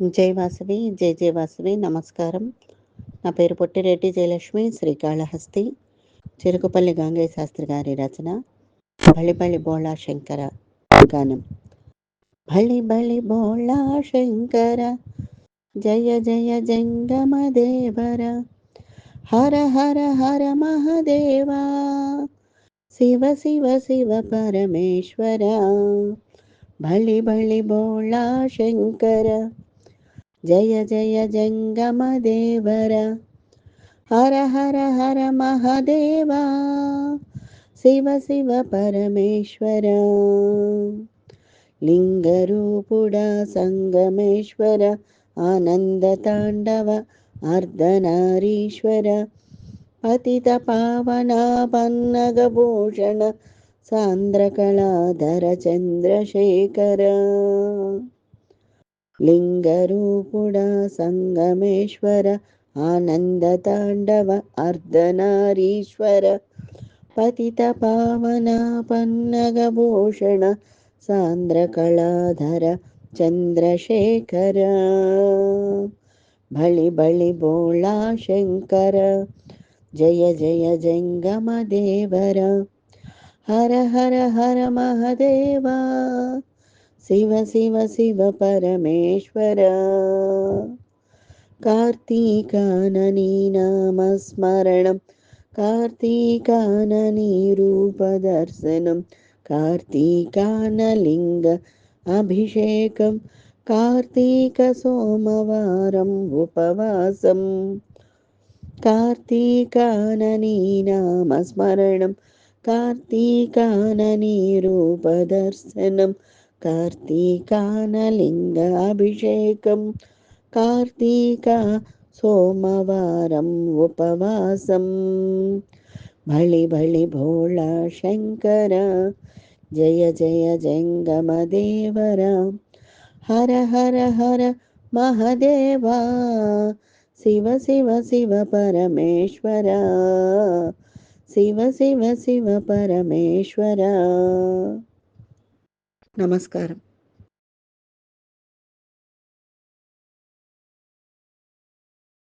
జై వాసవి జై జై వాసవి నమస్కారం. నా పేరు పొట్టిరెడ్డి జయలక్ష్మి, శ్రీకాళహస్తి. చెరుకుపల్లి గంగయ్య శాస్త్రి గారి రచన. బళి బళి బోళా శంకర గానం. బళి బళి బోళా శంకర, జయ జయ జంగమ దేవర, హర హర హర మహదేవా, శివ శివ శివ పరమేశ్వర. బళి బళి బోళా శంకర, జయ జయ జంగమ దేవర, హర హర హర మహదేవా, శివ శివ పరమేశ్వర. లింగరూపుడా సంగమేశ్వర, ఆనంద తాండవ అర్ధనారీశ్వర, పతిత పావన పన్నగభూషణ, సాంద్రకళాధర చంద్రశేఖర. లింగరూపుడా సంగమేశ్వర, ఆనంద తాండవ అర్ధనారీశ్వర, పతిత పావన పన్నగభూషణ, సాంద్రకళాధర చంద్రశేఖర. బళి బళి బోళా శంకర, జయ జయ జంగమ దేవర, హర హర హర మహదేవా, శివ శివ శివ పరమేశ్వర. కార్తీకాననీ నామస్మరణం, కార్తీకాననీ రూపదర్శనం, కార్తీకానలింగ అభిషేకం, కార్తీక సోమవారం ఉపవాసం. కార్తీకాననీ నామస్మరణం, కార్తీకాననీ రూపదర్శనం, కార్తీకానలింగ అభిషేకం, కార్తీక సోమవారం ఉపవాసం. బళి బళి భోళా శంకర, జయ జయ జంగమ దేవర, హర హర హర మహదేవా, శివ శివ శివ పరమేశ్వర, శివ శివ శివ పరమేశ్వర. నమస్కారం.